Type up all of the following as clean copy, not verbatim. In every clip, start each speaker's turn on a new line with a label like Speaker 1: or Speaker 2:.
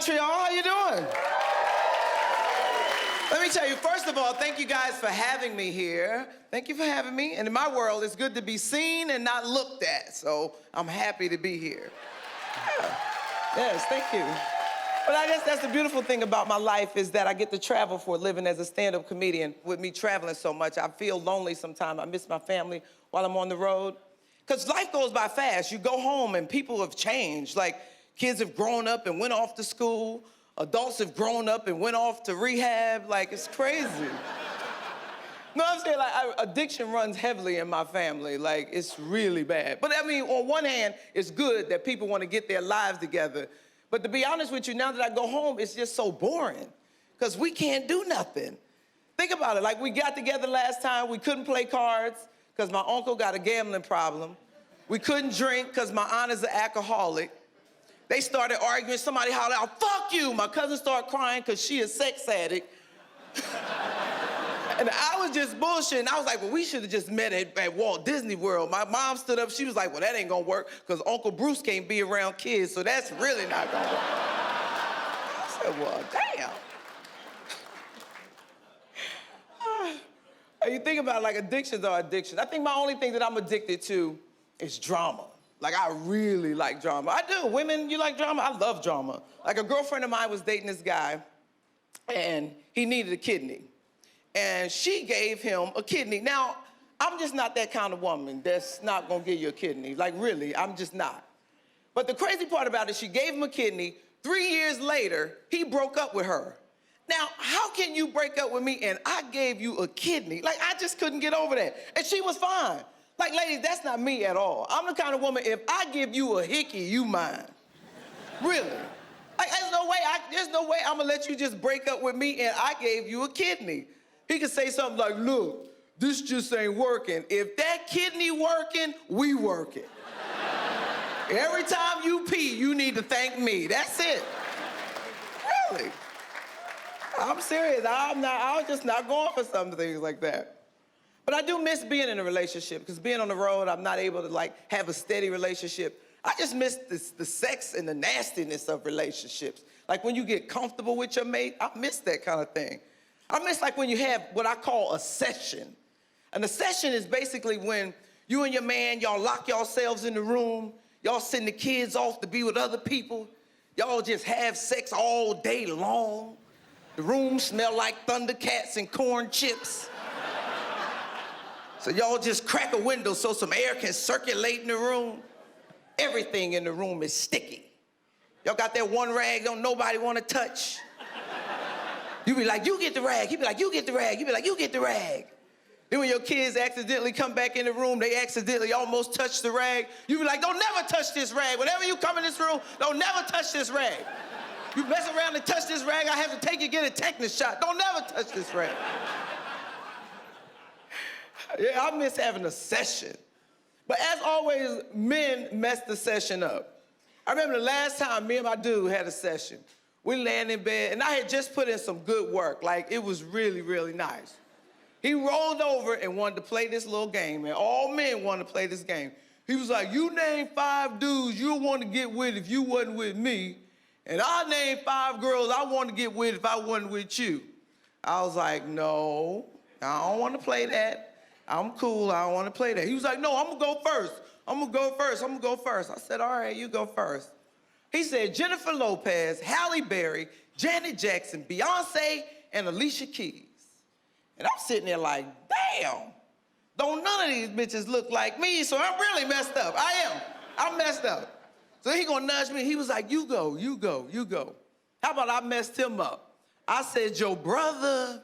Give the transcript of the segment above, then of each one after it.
Speaker 1: Montreal, how you doing? Let me tell you, first of all, thank you guys for having me here. Thank you for having me. And in my world, it's good to be seen and not looked at, so I'm happy to be here. Yeah. Yes, thank you. But I guess that's the beautiful thing about my life is that I get to travel for a living as a stand-up comedian. With me traveling so much, I feel lonely sometimes. I miss my family while I'm on the road. Because life goes by fast. You go home and people have changed. Like, kids have grown up and went off to school. Adults have grown up and went off to rehab. Like, it's crazy. No, I'm saying, like, addiction runs heavily in my family. Like, it's really bad. But, I mean, on one hand, it's good that people want to get their lives together. But to be honest with you, now that I go home, it's just so boring. Because we can't do nothing. Think about it. Like, we got together last time. We couldn't play cards because my uncle got a gambling problem. We couldn't drink because my aunt is an alcoholic. They started arguing. Somebody hollered out, "Fuck you!" My cousin started crying because she a sex addict. And I was just bullshitting. I was like, well, we should have just met at Walt Disney World. My mom stood up. She was like, well, that ain't gonna work because Uncle Bruce can't be around kids, so that's really not gonna work. I said, well, damn. You think about it, like, addictions are addictions. I think my only thing that I'm addicted to is drama. Like, I really like drama. I do. Women, you like drama? I love drama. Like, a girlfriend of mine was dating this guy, and he needed a kidney. And she gave him a kidney. Now, I'm just not that kind of woman that's not gonna give you a kidney. Like, really, I'm just not. But the crazy part about it, she gave him a kidney. 3 years later, he broke up with her. Now, how can you break up with me and I gave you a kidney? Like, I just couldn't get over that. And she was fine. Like, ladies, that's not me at all. I'm the kind of woman, if I give you a hickey, you mine. Really. Like, there's no way I'm gonna let you just break up with me and I gave you a kidney. He could say something like, look, this just ain't working. If that kidney working, we working. Every time you pee, you need to thank me. That's it. Really. I'm serious. I was just not going for some things like that. But I do miss being in a relationship, because being on the road, I'm not able to, like, have a steady relationship. I just miss the sex and the nastiness of relationships. Like, when you get comfortable with your mate, I miss that kind of thing. I miss, like, when you have what I call a session. And a session is basically when you and your man, y'all lock yourselves in the room, y'all send the kids off to be with other people, y'all just have sex all day long. The room smell like Thundercats and corn chips. So y'all just crack a window so some air can circulate in the room. Everything in the room is sticky. Y'all got that one rag don't nobody want to touch. You be like, you get the rag. He be like, you get the rag. You be like, you get the rag. Then when your kids accidentally come back in the room, they accidentally almost touch the rag. You be like, don't never touch this rag. Whenever you come in this room, don't never touch this rag. You mess around and touch this rag, I have to take you get a tetanus shot. Don't never touch this rag. Yeah, I miss having a session. But as always, men mess the session up. I remember the last time me and my dude had a session. We laying in bed, and I had just put in some good work. Like, it was really, really nice. He rolled over and wanted to play this little game, and all men wanted to play this game. He was like, you name 5 dudes you want to get with if you wasn't with me, and I named 5 girls I want to get with if I wasn't with you. I was like, no, I don't want to play that. I'm cool, I don't want to play that. He was like, no, I'm gonna go first. I'm gonna go first, I'm gonna go first. I said, all right, you go first. He said, Jennifer Lopez, Halle Berry, Janet Jackson, Beyonce, and Alicia Keys. And I'm sitting there like, damn, don't none of these bitches look like me, so I'm really messed up. I'm messed up. So he gonna nudge me, he was like, you go, you go, you go. How about I messed him up? I said, your brother,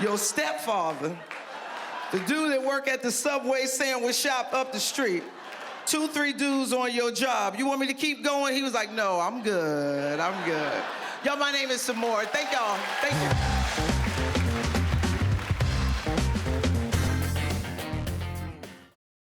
Speaker 1: your stepfather, the dude that work at the Subway sandwich shop up the street, 2, 3 dudes on your job. You want me to keep going? He was like, no, I'm good, I'm good. Y'all, my name is Sommore. Thank y'all, thank you.